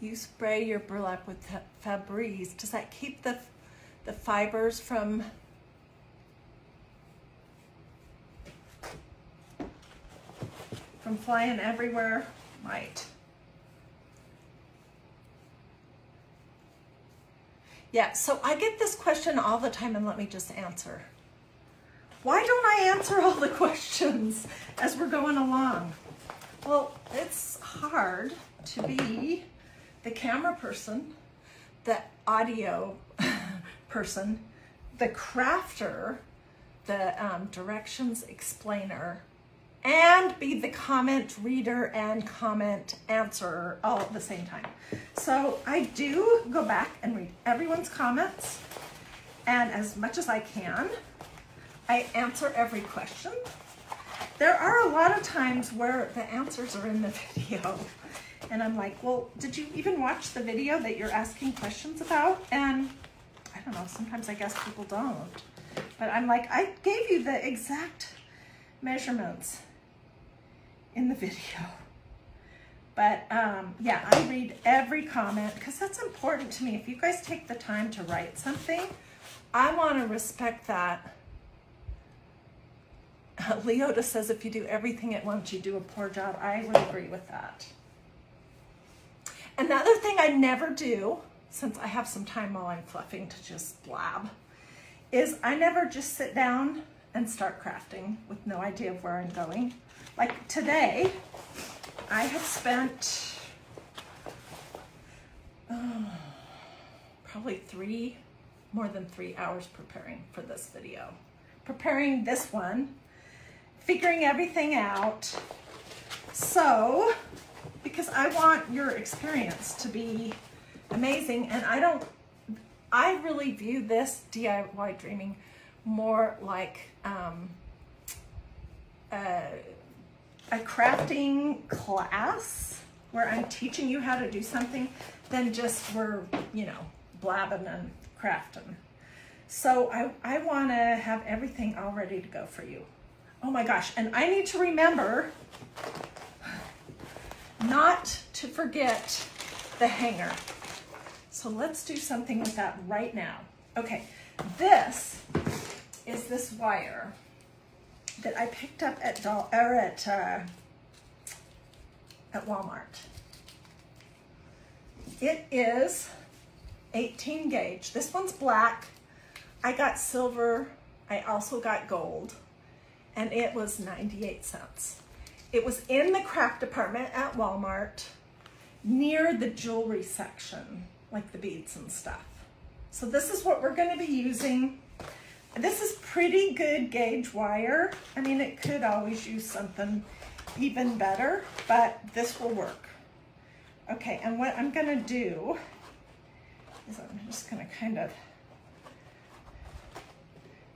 You spray your burlap with Febreze. Does that keep the fibers from flying everywhere? Might. Yeah, so I get this question all the time, and let me just answer. Why don't I answer all the questions as we're going along? Well, it's hard to be the camera person, the audio person, the crafter, the directions explainer, and be the comment reader and comment answerer all at the same time. So I do go back and read everyone's comments, and as much as I can, I answer every question. There are a lot of times where the answers are in the video. And I'm like, well, did you even watch the video that you're asking questions about? And I don't know, sometimes I guess people don't. But I'm like, I gave you the exact measurements in the video. But yeah, I read every comment because that's important to me. If you guys take the time to write something, I want to respect that. Leota says if you do everything at once, you do a poor job. I would agree with that. Another thing I never do, since I have some time while I'm fluffing to just blab, is I never just sit down and start crafting with no idea of where I'm going. Like today, I have spent probably more than 3 hours preparing for this video. Preparing this one, figuring everything out. So, because I want your experience to be amazing, and I really view this DIY dreaming more like a crafting class where I'm teaching you how to do something than just we're, you know, blabbing and crafting. So I want to have everything all ready to go for you. Oh my gosh, and I need to remember not to forget the hanger. So let's do something with that right now. Okay, this is this wire that I picked up at Walmart. It is 18 gauge. This one's black. I got silver. I also got gold, and it was 98 cents. It was in the craft department at Walmart near the jewelry section, like the beads and stuff. So this is what we're going to be using. This is pretty good gauge wire. I mean, it could always use something even better, but this will work. Okay, and what I'm gonna do is I'm just gonna kind of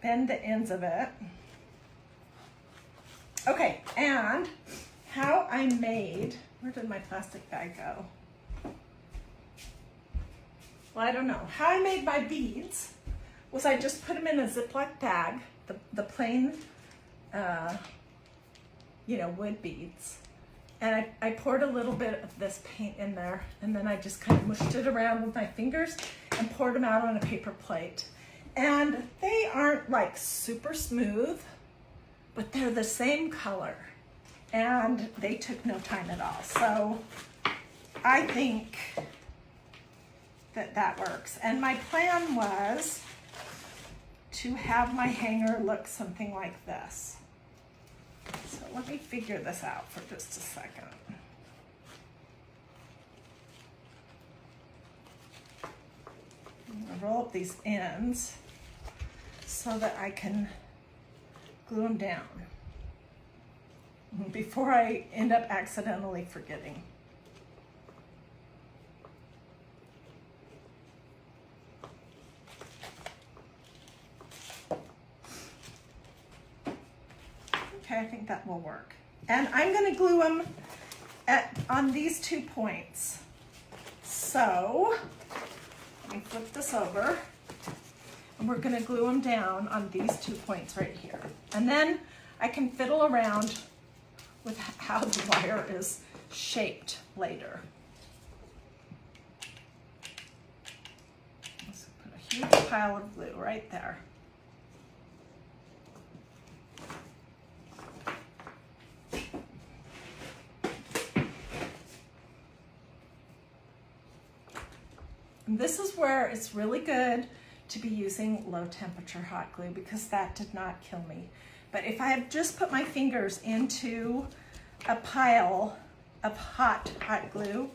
bend the ends of it. Okay, and how I made, where did my plastic bag go? Well, I don't know. How I made my beads was I just put them in a Ziploc bag, the plain, you know, wood beads. And I poured a little bit of this paint in there, and then I just kind of mushed it around with my fingers and poured them out on a paper plate. And they aren't like super smooth, but they're the same color. And they took no time at all. So I think that that works. And my plan was to have my hanger look something like this. So let me figure this out for just a second. I'm gonna roll up these ends so that I can glue them down before I end up accidentally forgetting. Okay, I think that will work. And I'm gonna glue them on these 2 points. So, let me flip this over. And we're gonna glue them down on these 2 points right here. And then I can fiddle around with how the wire is shaped later. Let's put a huge pile of glue right there. This is where it's really good to be using low temperature hot glue because that did not kill me. But if I had just put my fingers into a pile of hot glue,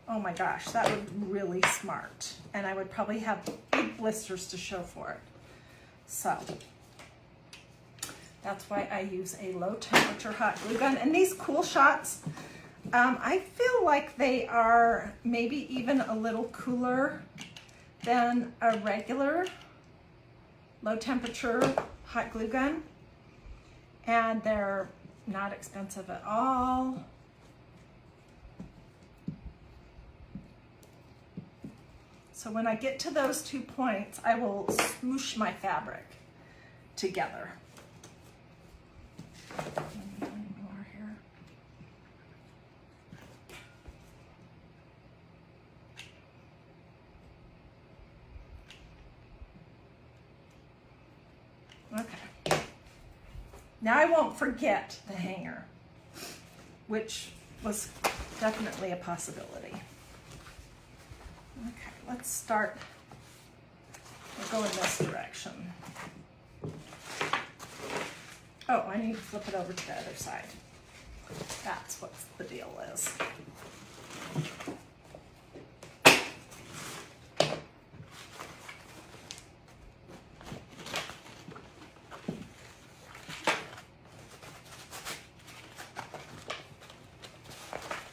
oh my gosh, that would be really smart. And I would probably have big blisters to show for it. So that's why I use a low temperature hot glue gun. And these Cool Shots, I feel like they are maybe even a little cooler than a regular low temperature hot glue gun. And they're not expensive at all. So when I get to those 2 points, I will smoosh my fabric together. Okay. Now I won't forget the hanger, which was definitely a possibility. Okay, let's start. We'll go in this direction. Oh, I need to flip it over to the other side. That's what the deal is.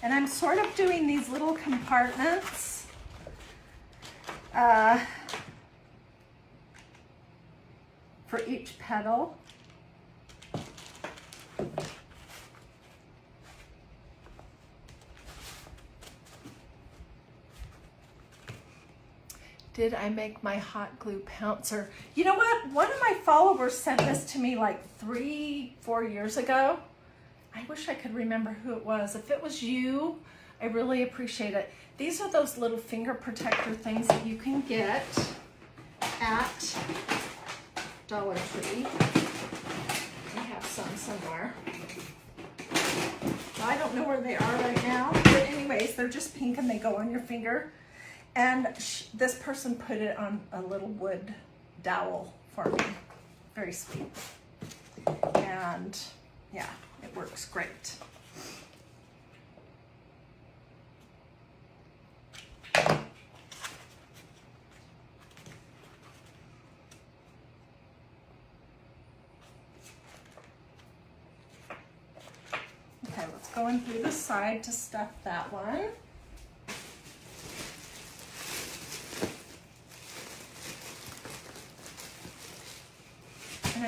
And I'm sort of doing these little compartments for each petal. Did I make my hot glue pouncer? You know what? One of my followers sent this to me like 3-4 years ago. I wish I could remember who it was. If it was you, I really appreciate it. These are those little finger protector things that you can get at Dollar Tree. I have some somewhere. I don't know where they are right now, but anyways, they're just pink and they go on your finger. And this person put it on a little wood dowel for me. Very sweet. And yeah, it works great. Okay, let's go in through the side to stuff that one.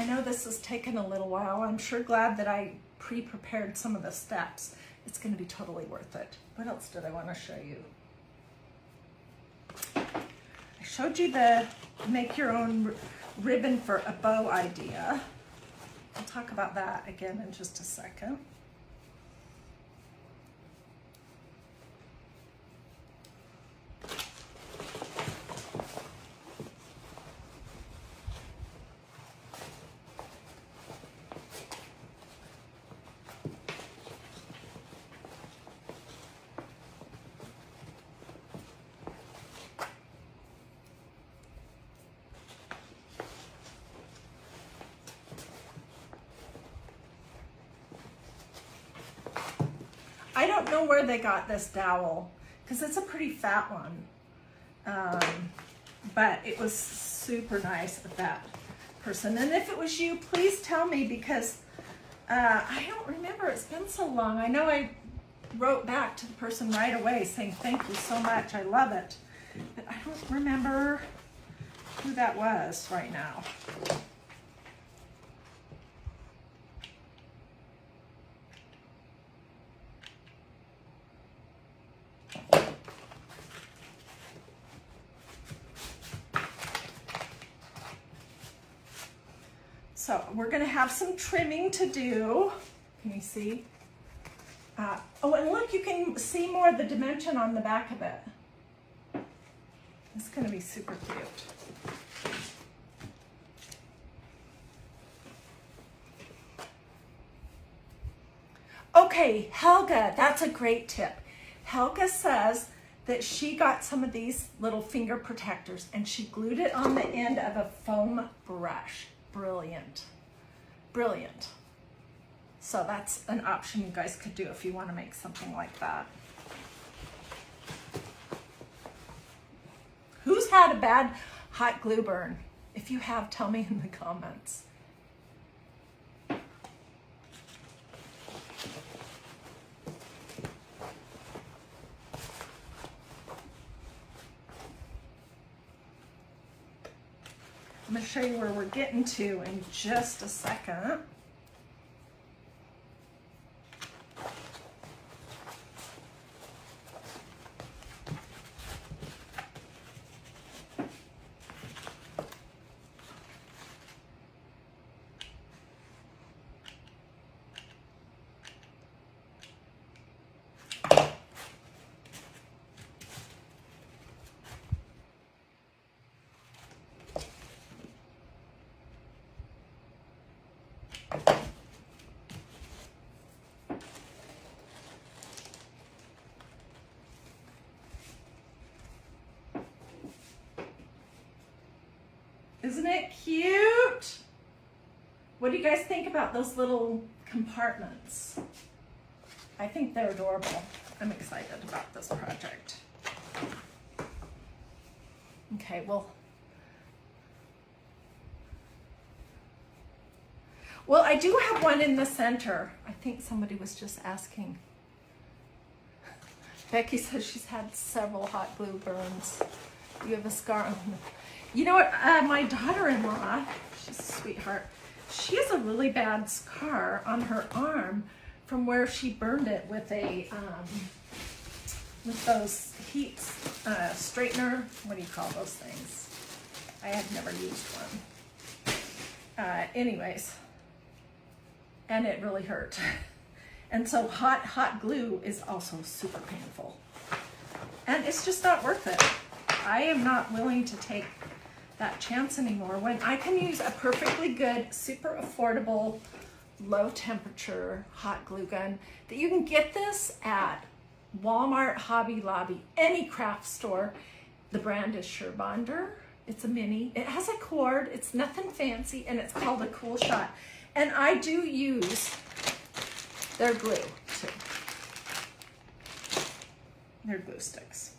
know this has taken a little while. I'm sure glad that I pre-prepared some of the steps. It's going to be totally worth it. What else did I want to show you? I showed you the make your own ribbon for a bow idea. I'll talk about that again in just a second. I don't know where they got this dowel because it's a pretty fat one, but it was super nice of that person. And if it was you, please tell me because I don't remember. It's been so long. I know I wrote back to the person right away saying thank you so much. I love it, but I don't remember who that was right now. So we're gonna have some trimming to do. Can you see? Oh, and look, you can see more of the dimension on the back of it. It's gonna be super cute. Okay, Helga, that's a great tip. Helga says that she got some of these little finger protectors and she glued it on the end of a foam brush. Brilliant, brilliant. So that's an option you guys could do if you want to make something like that. Who's had a bad hot glue burn? If you have, tell me in the comments. I'm going to show you where we're getting to in just a second. Isn't it cute? What do you guys think about those little compartments? I think they're adorable. I'm excited about this project. Okay, well, I do have one in the center. I think somebody was just asking. Becky says she's had several hot glue burns. You have a scar on them. You know what, my daughter-in-law, she's a sweetheart, she has a really bad scar on her arm from where she burned it with a, with those heat straightener, what do you call those things? I have never used one. Anyways, and it really hurt. And so hot glue is also super painful. And it's just not worth it. I am not willing to take that chance anymore when I can use a perfectly good, super affordable, low temperature hot glue gun that you can get this at Walmart, Hobby Lobby, any craft store. The brand is Surebonder. It's a mini. It has a cord. It's nothing fancy and it's called a Cool Shot. And I do use their glue too. Their glue sticks.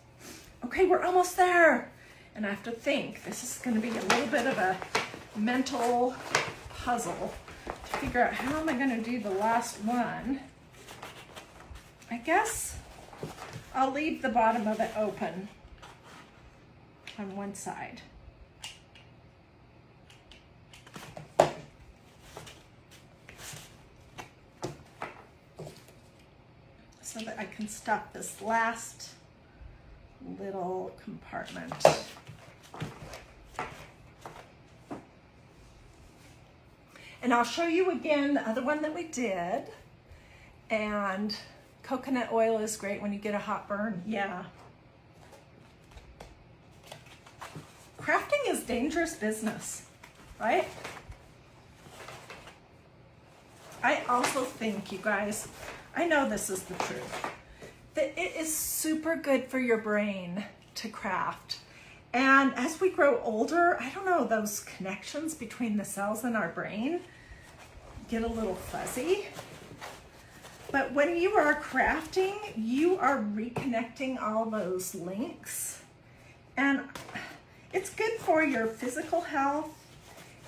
Okay, we're almost there. And I have to think, this is gonna be a little bit of a mental puzzle to figure out how am I gonna do the last one. I guess I'll leave the bottom of it open on one side. so that I can stuff this last little compartment. And I'll show you again the other one that we did. And coconut oil is great when you get a hot burn. Yeah. Crafting is dangerous business, right? I also think, you guys, I know this is the truth, that it is super good for your brain to craft. And as we grow older, I don't know, those connections between the cells in our brain get a little fuzzy. But when you are crafting, you are reconnecting all those links. And it's good for your physical health,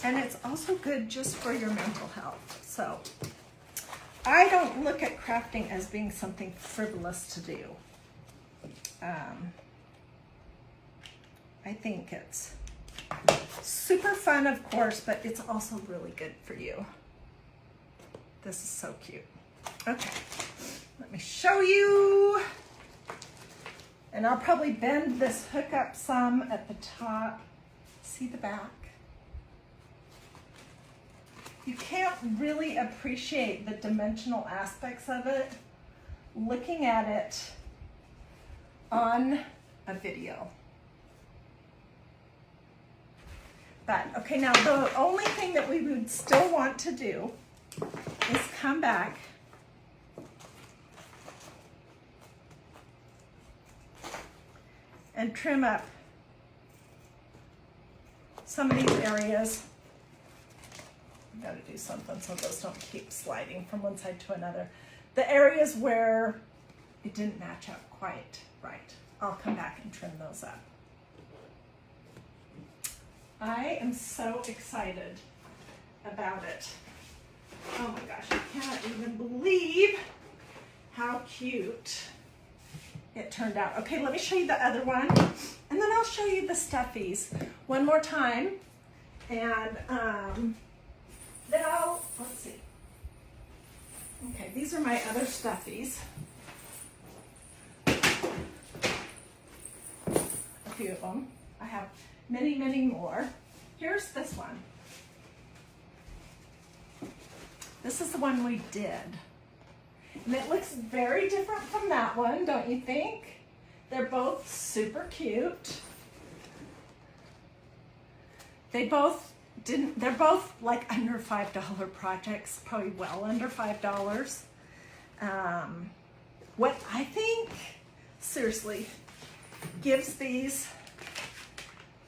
and it's also good just for your mental health. So I don't look at crafting as being something frivolous to do. I think it's super fun, of course, but it's also really good for you. This is so cute. Okay, let me show you. And I'll probably bend this hook up some at the top. See the back? You can't really appreciate the dimensional aspects of it looking at it on a video. But, okay, now the only thing that we would still want to do is come back and trim up some of these areas. I've got to do something so those don't keep sliding from one side to another. The areas where it didn't match up quite right, I'll come back and trim those up. I am so excited about it. Oh my gosh, I cannot even believe how cute it turned out. Okay, let me show you the other one, and then I'll show you the Stuffies one more time. And then let's see. Okay, these are my other Stuffies. A few of them. I have many, many more. Here's this one. This is the one we did. And it looks very different from that one, don't you think? They're both super cute. They're both like under $5 projects, probably well under $5. What I think, seriously, gives these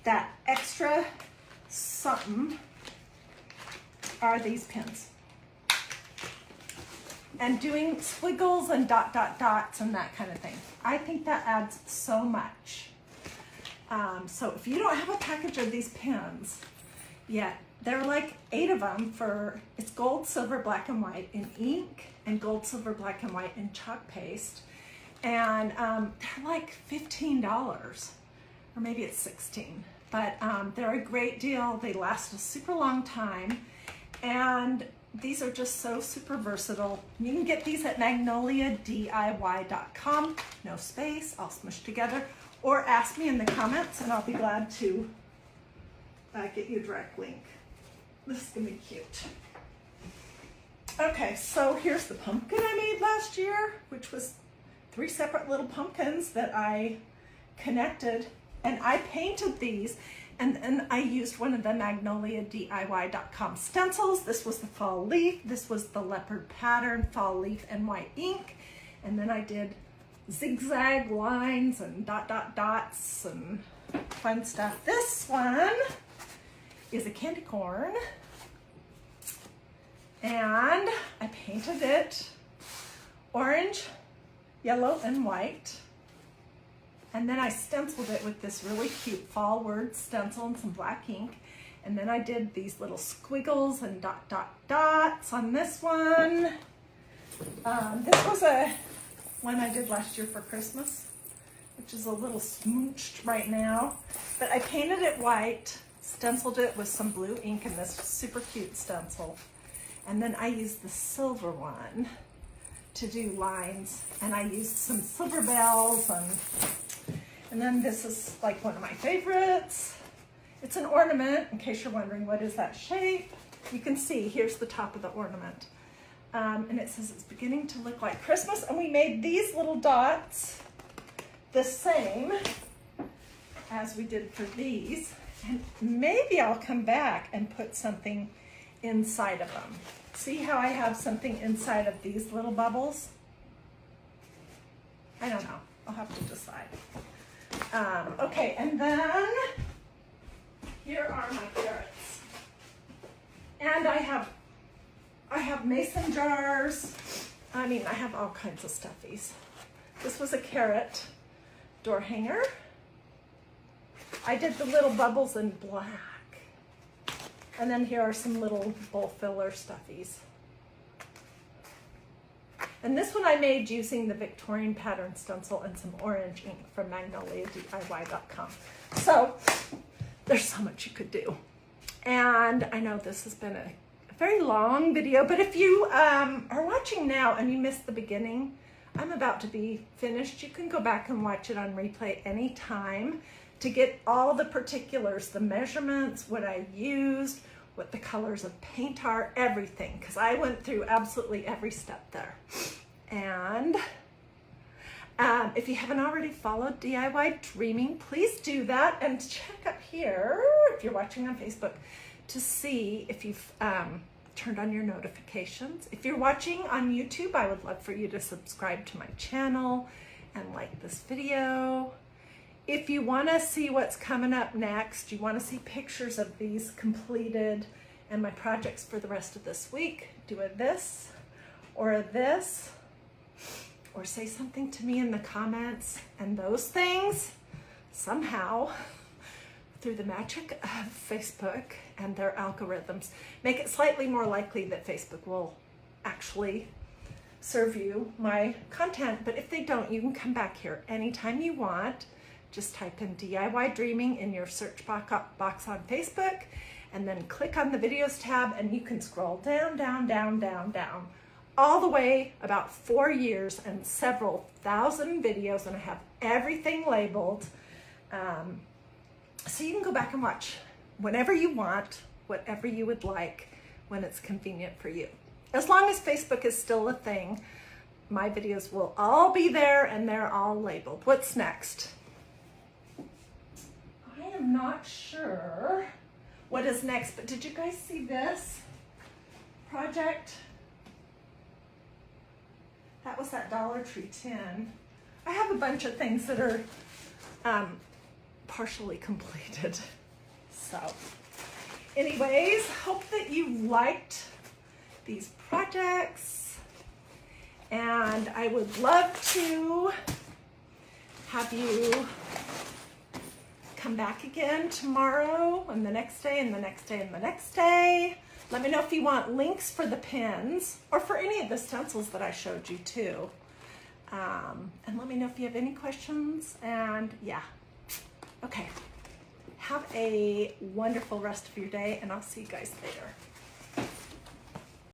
that extra something are these pins. And doing squiggles and dots and that kind of thing. I think that adds so much. So if you don't have a package of these pins yet, there are like 8 of them for, it's gold, silver, black, and white in ink, and gold, silver, black, and white in chalk paste. And they're like $15, or maybe it's $16. But they're a great deal. They last a super long time. And these are just so super versatile. You can get these at magnoliadiy.com. No space, all smushed together. Or ask me in the comments and I'll be glad to get you a direct link. This is gonna be cute. Okay, so here's the pumpkin I made last year, which was 3 separate little pumpkins that I connected, and I painted these, and then I used one of the magnoliadiy.com stencils. This was the fall leaf, this was the leopard pattern, fall leaf and white ink, and then I did zigzag lines and dots and fun stuff. This one is a candy corn, and I painted it orange, yellow, and white. And then I stenciled it with this really cute fall word stencil and some black ink. And then I did these little squiggles and dots on this one. This was a one I did last year for Christmas, which is a little smooched right now. But I painted it white, stenciled it with some blue ink in this super cute stencil. And then I used the silver one to do lines, and I used some silver bells, and then this is like one of my favorites. It's an ornament, in case you're wondering what is that shape. You can see, here's the top of the ornament. And it says it's beginning to look like Christmas, and we made these little dots the same as we did for these. And maybe I'll come back and put something inside of them. See how I have something inside of these little bubbles? I don't know, I'll have to decide. Okay, and then here are my carrots. And I have mason jars. I mean, I have all kinds of stuffies. This was a carrot door hanger. I did the little bubbles in black. And then here are some little bowl filler stuffies. And this one I made using the Victorian pattern stencil and some orange ink from magnoliadiy.com. So there's so much you could do. And I know this has been a very long video, but if you are watching now and you missed the beginning, I'm about to be finished. You can go back and watch it on replay anytime to get all the particulars, the measurements, what I used, what the colors of paint are, everything, because I went through absolutely every step there. And if you haven't already followed DiyDreaming, please do that, and check up here, if you're watching on Facebook, to see if you've turned on your notifications. If you're watching on YouTube, I would love for you to subscribe to my channel and like this video. If you want to see what's coming up next, you want to see pictures of these completed and my projects for the rest of this week, do a this or a this, or say something to me in the comments, and those things somehow, through the magic of Facebook and their algorithms, make it slightly more likely that Facebook will actually serve you my content. But if they don't, you can come back here anytime you want. Just type in DiyDreaming in your search box on Facebook, and then click on the videos tab, and you can scroll down, down, down, down, down, all the way about 4 years and several thousand videos, and I have everything labeled. So you can go back and watch whenever you want, whatever you would like, when it's convenient for you. As long as Facebook is still a thing, my videos will all be there, and they're all labeled. What's next? I am not sure what is next, but did you guys see this project? That was that Dollar Tree tin. I have a bunch of things that are partially completed. So anyways, hope that you liked these projects, and I would love to have you come back again tomorrow and the next day and the next day and the next day. Let me know if you want links for the pins or for any of the stencils that I showed you too. And let me know if you have any questions, and yeah. Okay, have a wonderful rest of your day, and I'll see you guys later.